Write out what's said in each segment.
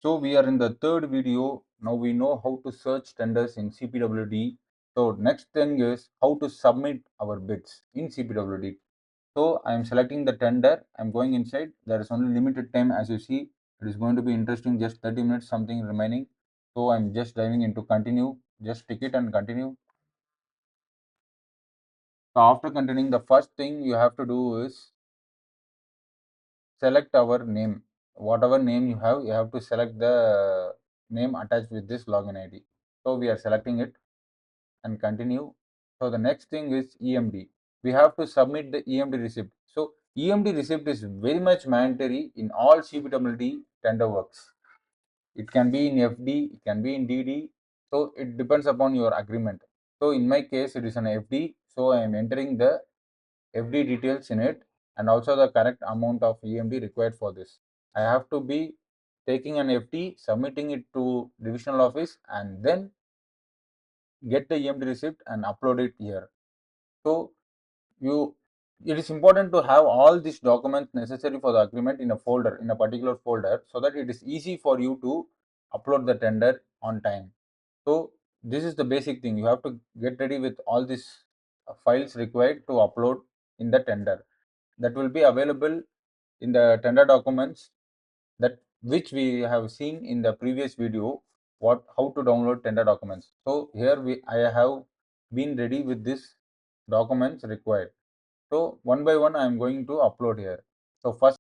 So we are in the third video. Now we know how to search tenders in CPWD. So next thing is how to submit our bids in CPWD. So I am selecting the tender. I'm going inside. There is only limited time, as you see. It is going to be interesting. Just 30 minutes something remaining. So I'm just diving into continue. Just tick it and continue. So after continuing, the first thing you have to do is select our name. Whatever name you have to select the name attached with this login ID. So we are selecting it and continue. So the next thing is EMD. We have to submit the EMD receipt. So EMD receipt is very much mandatory in all CPWD tender works. It can be in FD, it can be in DD. So it depends upon your agreement. So in my case it is an FD, so I am entering the FD details in it and also the correct amount of EMD required for this. I have to be taking an FD, submitting it to divisional office, and then get the EMD receipt and upload it here. So you it is important to have all these documents necessary for the agreement in a folder, in a particular folder, so that it is easy for you to upload the tender on time. So this is the basic thing. You have to get ready with all these files required to upload in the tender. That will be available in the tender documents, that which we have seen in the previous video, what how to download tender documents. So here I have been ready with this documents required. So one by one I am going to upload here. So first,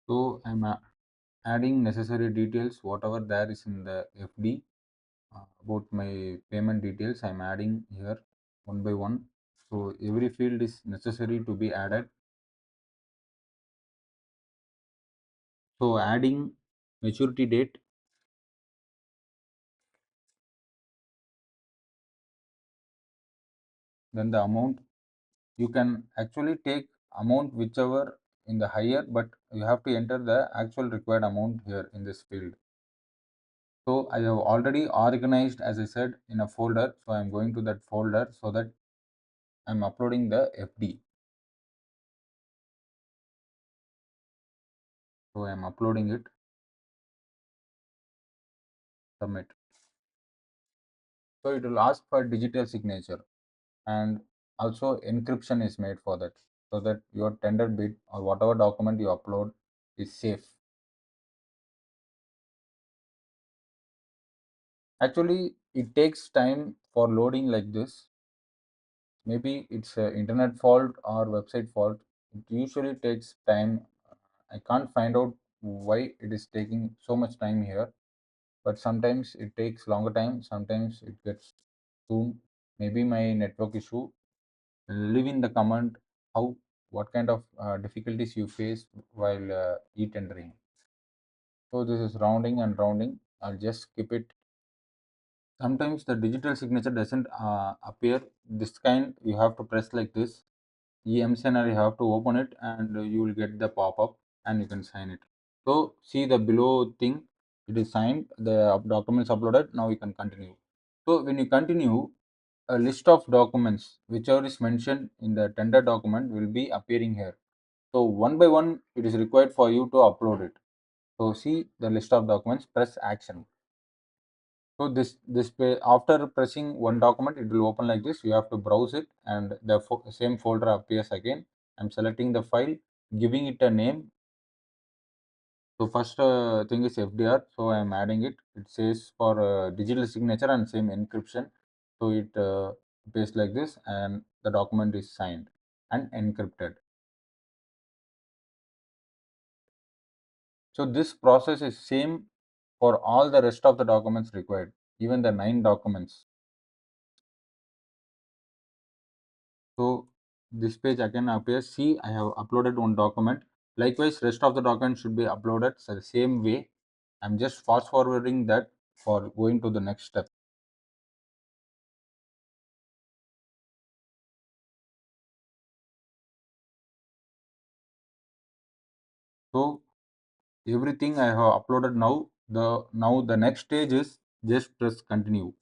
so I'm adding necessary details whatever there is in the FD. About my payment details I'm adding here one by one. So every field is necessary to be added. So adding maturity date, then the amount. You can actually take amount whichever in the higher, but you have to enter the actual required amount here in this field. So I have already organized, as I said, in a folder. So I'm going to that folder so that I'm uploading the FD. So I'm uploading it, submit. So it will ask for digital signature, and also encryption is made for that, so that your tender bid or whatever document you upload is safe. Actually, it takes time for loading like this. Maybe it's a internet fault or website fault. It usually takes time. I can't find out why it is taking so much time here, but sometimes it takes longer time, sometimes it gets soon. Maybe my network issue. Leave in the comment how what kind of difficulties you face while e-tendering. So this is rounding and rounding. I'll just skip it. Sometimes the digital signature doesn't appear this kind. You have to press like this. EMSNR, you have to open it and you will get the pop-up and you can sign it. So see the below thing, it is signed, the documents uploaded. Now you can continue. So when you continue, a list of documents whichever is mentioned in the tender document will be appearing here. So one by one it is required for you to upload it. So see the list of documents, press action. So after pressing one document, it will open like this. You have to browse it, and the same folder appears again. I'm selecting the file, giving it a name. So first thing is FDR. So I'm adding it. It says for digital signature and same encryption. So it appears like this, and the document is signed and encrypted. So this process is same for all the rest of the documents required, even the 9 documents. So this page again appears. See, I have uploaded one document. Likewise, rest of the document should be uploaded the same way. I'm just fast forwarding that for going to the next step. So everything I have uploaded now. The next stage is just press continue.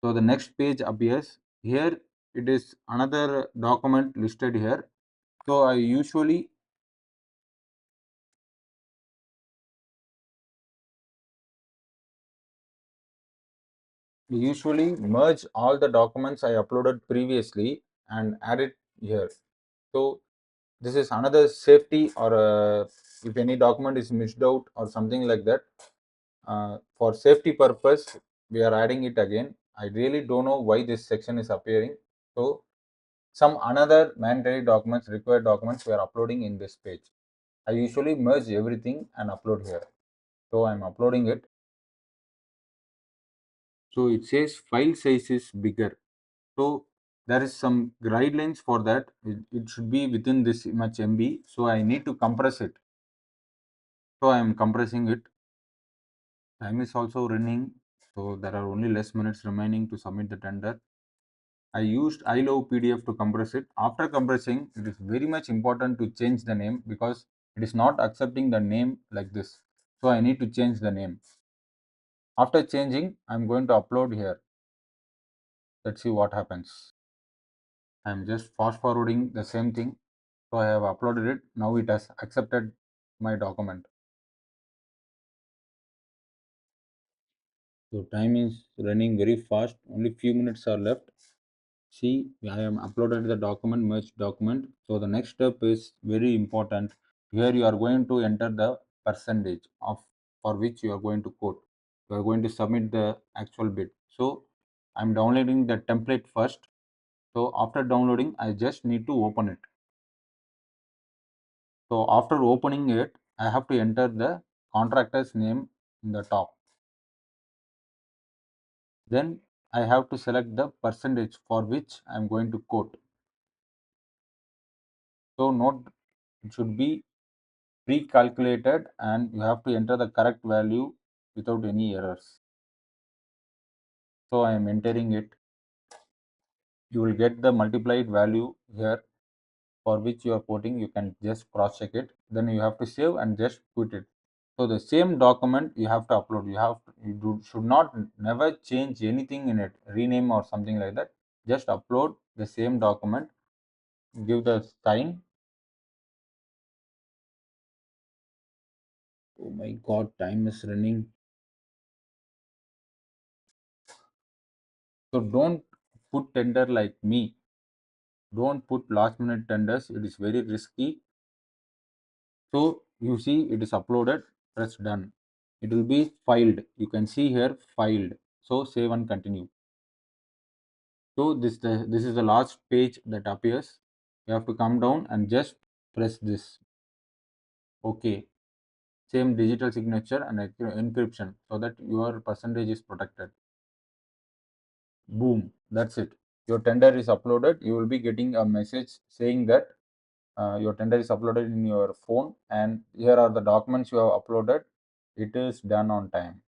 So the next page appears here. it is another document listed here. So I usually merge all the documents I uploaded previously and add it here. So this is another safety, or if any document is missed out or something like that, for safety purpose we are adding it again. I really don't know why this section is appearing. So some another mandatory documents, required documents we are uploading in this page. I usually merge everything and upload here. So I'm uploading it. So it says file size is bigger. So there is some guidelines for that. It should be within this much MB. So I need to compress it. So I am compressing it. Time is also running. So there are only less minutes remaining to submit the tender. I used iLove PDF to compress it. After compressing, it is very much important to change the name because it is not accepting the name like this. So I need to change the name. After changing, I'm going to upload here. Let's see what happens. I'm just fast forwarding the same thing. So I have uploaded it. Now it has accepted my document. So time is running very fast. Only few minutes are left. See, I am uploaded the document, merged document. So the next step is very important. Here you are going to enter the percentage of for which you are going to quote. You are going to submit the actual bid. So I'm downloading the template first. So after downloading, I just need to open it. So after opening it, I have to enter the contractor's name in the top. Then I have to select the percentage for which I am going to quote. So note, it should be pre-calculated and you have to enter the correct value without any errors. So I am entering it. You will get the multiplied value here for which you are quoting. You can just cross check it. Then you have to save and just quit it. So the same document you have to upload. Should not never change anything in it, rename or something like that. Just upload the same document, give the sign. Oh my god, time is running. So don't put tender like me. Don't put last minute tenders. It is very risky. So you see it is uploaded. Press done. It will be filed. You can see here filed. So save and continue. So this is the last page that appears. You have to come down and just press this. Okay. Same digital signature and encryption so that your percentage is protected. Boom. That's it. Your tender is uploaded. You will be getting a message saying that your tender is uploaded in your phone and here are the documents you have uploaded. It is done on time.